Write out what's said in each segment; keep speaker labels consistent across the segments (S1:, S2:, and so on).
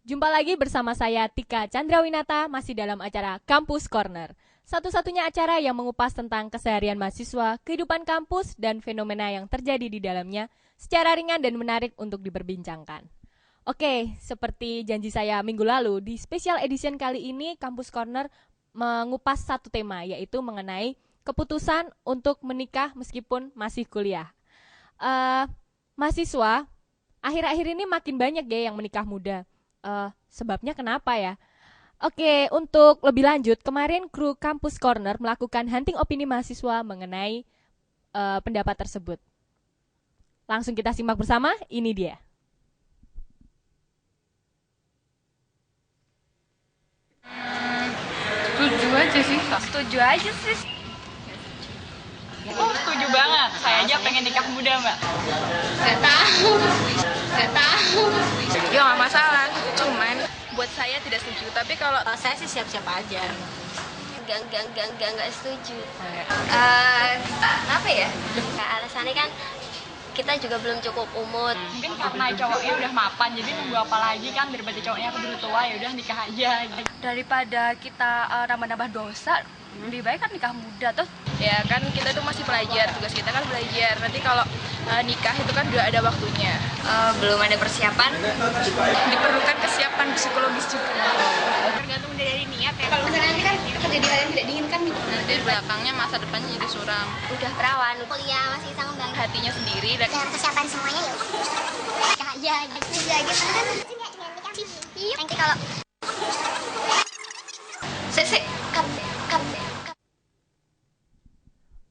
S1: Jumpa lagi bersama saya Tika Chandrawinata masih dalam acara Kampus Corner. Satu-satunya acara yang mengupas tentang keseharian mahasiswa, kehidupan kampus, dan fenomena yang terjadi di dalamnya secara ringan dan menarik untuk diperbincangkan. Oke, seperti janji saya minggu lalu, di special edition kali ini Kampus Corner mengupas satu tema, yaitu mengenai keputusan untuk menikah meskipun masih kuliah. Eh, Mahasiswa akhir-akhir ini makin banyak ya yang menikah muda. Sebabnya kenapa ya? Oke, untuk lebih lanjut, kemarin kru Kampus Corner melakukan hunting opini mahasiswa mengenai pendapat tersebut. Langsung kita simak bersama, ini dia.
S2: Setuju aja sih.
S3: Setuju aja sih.
S2: Oh, setuju banget. Saya aja pengen nikah muda, Mbak.
S3: Gak tahu. Ya nggak masalah. Cuman buat saya tidak setuju. Tapi kalau saya sih siap-siap aja. Gak setuju. Kenapa ya? Alasannya kan kita juga belum cukup umur.
S2: Mungkin karena cowoknya udah mapan, jadi nunggu apa lagi kan, daripada cowoknya keburu tua, ya udah nikah aja.
S3: Daripada kita nambah-nambah dosa, lebih baik kan nikah muda tuh. Ya kan kita tuh masih belajar, tugas kita kan belajar. Nanti kalau nikah itu kan udah ada waktunya. Belum ada persiapan. Diperlukan kesiapan psikologis juga. Tergantung dari niat ya. Kalau misalnya nanti kan terjadi hal yang tidak diinginkan, nanti belakangnya masa depannya jadi suram. Udah perawan,
S4: kuliah masih sanggang,
S3: hatinya sendiri dan
S4: kesiapan semuanya ya udah aja kan nanti kalau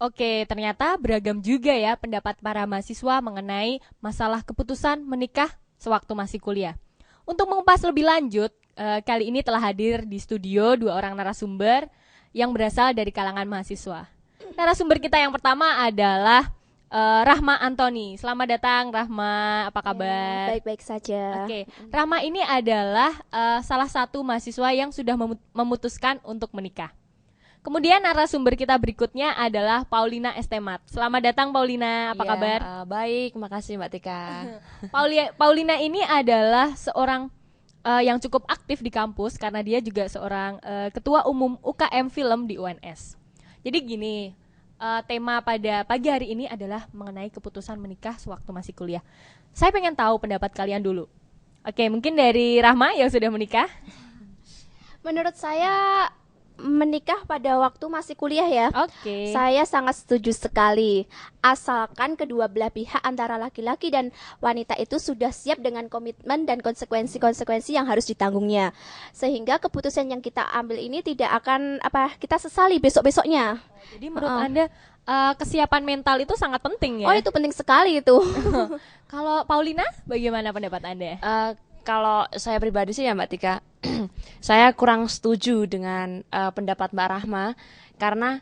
S1: Oke, ternyata beragam juga ya pendapat para mahasiswa mengenai masalah keputusan menikah sewaktu masih kuliah. Untuk mengupas lebih lanjut, kali ini telah hadir di studio dua orang narasumber yang berasal dari kalangan mahasiswa. Narasumber kita yang pertama adalah Rahma Antoni. Selamat datang Rahma, apa kabar?
S5: Baik-baik saja.
S1: Oke, Rahma ini adalah salah satu mahasiswa yang sudah memutuskan untuk menikah. Kemudian narasumber kita berikutnya adalah Paulina Estemat. Selamat datang Paulina, apa kabar?
S5: Baik, makasih Mbak Tika.
S1: Paulina ini adalah seorang yang cukup aktif di kampus karena dia juga seorang ketua umum UKM Film di UNS. Jadi gini, tema pada pagi hari ini adalah mengenai keputusan menikah sewaktu masih kuliah. Saya pengen tahu pendapat kalian dulu. Oke, mungkin dari Rahma yang sudah menikah.
S5: Menurut saya menikah pada waktu masih kuliah ya.
S1: Oke.
S5: Saya sangat setuju sekali. Asalkan kedua belah pihak antara laki-laki dan wanita itu sudah siap dengan komitmen dan konsekuensi-konsekuensi yang harus ditanggungnya. Sehingga keputusan yang kita ambil ini tidak akan kita sesali besok-besoknya.
S1: Jadi menurut Anda kesiapan mental itu sangat penting ya?
S5: Oh, itu penting sekali itu.
S1: Kalau Paulina, bagaimana pendapat Anda?
S6: Kalau saya pribadi sih ya Mbak Tika, saya kurang setuju dengan pendapat Mbak Rahma karena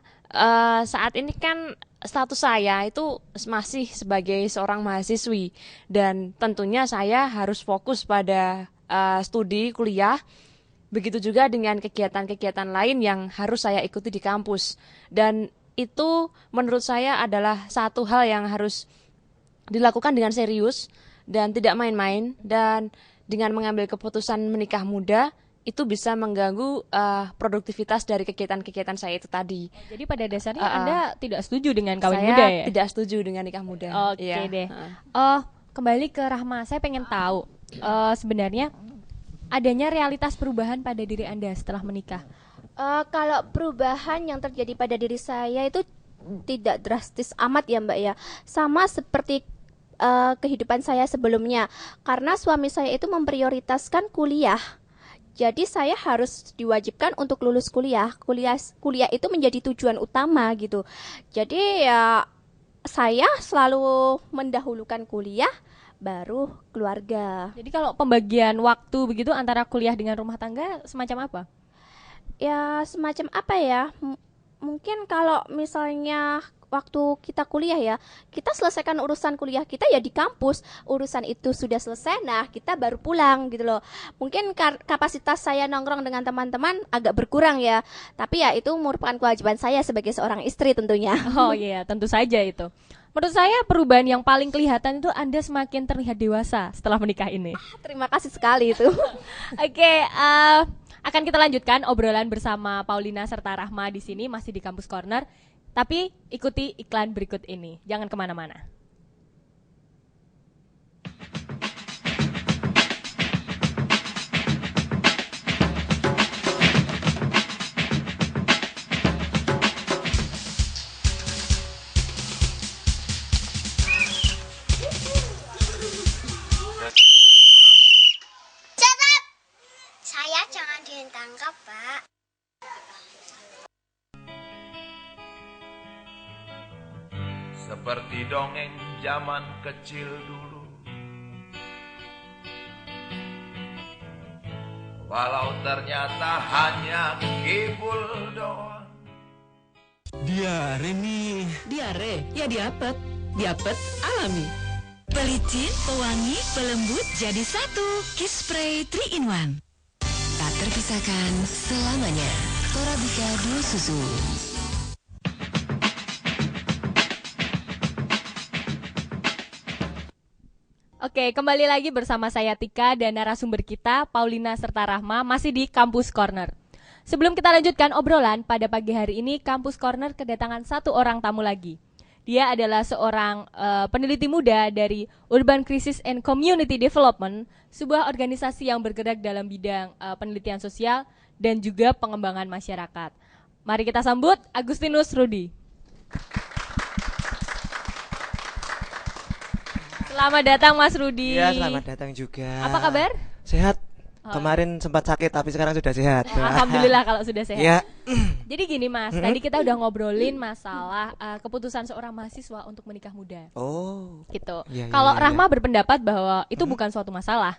S6: saat ini kan status saya itu masih sebagai seorang mahasiswi dan tentunya saya harus fokus pada studi kuliah. Begitu juga dengan kegiatan-kegiatan lain yang harus saya ikuti di kampus dan itu menurut saya adalah satu hal yang harus dilakukan dengan serius dan tidak main-main dan dengan mengambil keputusan menikah muda itu bisa mengganggu produktivitas dari kegiatan-kegiatan saya itu tadi.
S1: Jadi pada dasarnya Anda tidak setuju dengan kawin
S6: saya
S1: muda ya?
S6: Saya tidak setuju dengan nikah muda.
S1: Oke deh. Kembali ke Rahma, saya pengen tahu sebenarnya adanya realitas perubahan pada diri Anda setelah menikah.
S5: Kalau perubahan yang terjadi pada diri saya itu tidak drastis amat ya Mbak ya. Sama seperti kehidupan saya sebelumnya, karena suami saya itu memprioritaskan kuliah. Jadi saya harus diwajibkan untuk lulus kuliah. Kuliah itu menjadi tujuan utama gitu. Jadi ya saya selalu mendahulukan kuliah baru keluarga.
S1: Jadi kalau pembagian waktu begitu antara kuliah dengan rumah tangga semacam apa?
S5: Ya semacam apa ya? Mungkin kalau misalnya waktu kita kuliah ya, kita selesaikan urusan kuliah kita ya di kampus. Urusan itu sudah selesai, nah kita baru pulang gitu loh. Mungkin kapasitas saya nongkrong dengan teman-teman agak berkurang ya, tapi ya itu merupakan kewajiban saya sebagai seorang istri tentunya.
S1: Oh iya, tentu saja itu. Menurut saya perubahan yang paling kelihatan itu Anda semakin terlihat dewasa setelah menikah ini.
S5: Terima kasih sekali itu.
S1: Oke, akan kita lanjutkan obrolan bersama Paulina serta Rahma di sini masih di Kampus Corner. Tapi ikuti iklan berikut ini. Jangan kemana-mana.
S4: Catat! Saya jangan ditangkap, Pak.
S7: Seperti dongeng zaman kecil dulu, walau ternyata hanya kibul doang.
S8: Diare nih.
S9: Diare, ya diapet. Diapet alami. Pelicin, pewangi, pelembut jadi satu. Kiss Spray 3 in 1. Tak terpisahkan selamanya. Torabika Duo Susu.
S1: Oke, kembali lagi bersama saya Tika dan narasumber kita Paulina serta Rahma masih di Kampus Corner. Sebelum kita lanjutkan obrolan, pada pagi hari ini Kampus Corner kedatangan satu orang tamu lagi. Dia adalah seorang peneliti muda dari Urban Crisis and Community Development, sebuah organisasi yang bergerak dalam bidang penelitian sosial dan juga pengembangan masyarakat. Mari kita sambut Agustinus Rudi. Selamat datang Mas Rudi.
S10: Ya, selamat datang juga.
S1: Apa kabar?
S10: Sehat. Kemarin sempat sakit tapi sekarang sudah sehat.
S1: Alhamdulillah kalau sudah sehat.
S10: Ya.
S1: Jadi gini Mas, tadi kita udah ngobrolin masalah keputusan seorang mahasiswa untuk menikah muda.
S10: Oh.
S1: Gitu.
S10: Ya,
S1: Kalau
S10: ya,
S1: Rahma berpendapat bahwa itu bukan suatu masalah.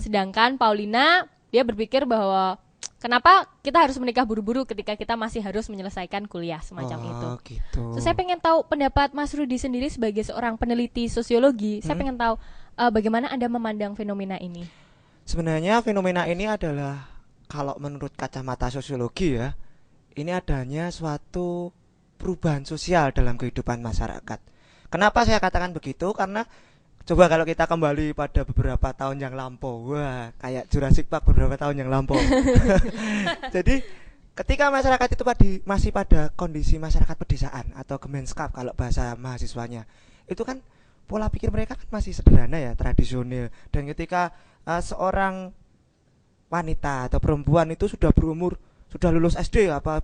S1: Sedangkan Paulina dia berpikir bahwa kenapa kita harus menikah buru-buru ketika kita masih harus menyelesaikan kuliah semacam itu.
S10: Gitu.
S1: So, saya pengen tahu pendapat Mas Rudi sendiri sebagai seorang peneliti sosiologi. Saya pengen tahu bagaimana Anda memandang fenomena ini.
S10: Sebenarnya fenomena ini adalah kalau menurut kacamata sosiologi ya, ini adanya suatu perubahan sosial dalam kehidupan masyarakat. Kenapa saya katakan begitu? Karena coba kalau kita kembali pada beberapa tahun yang lampau, wah kayak Jurassic Park beberapa tahun yang lampau. Jadi ketika masyarakat itu masih pada kondisi masyarakat pedesaan atau Gemenskap kalau bahasa mahasiswanya, itu kan pola pikir mereka kan masih sederhana ya, tradisional. Dan ketika seorang wanita atau perempuan itu sudah berumur, sudah lulus SD apa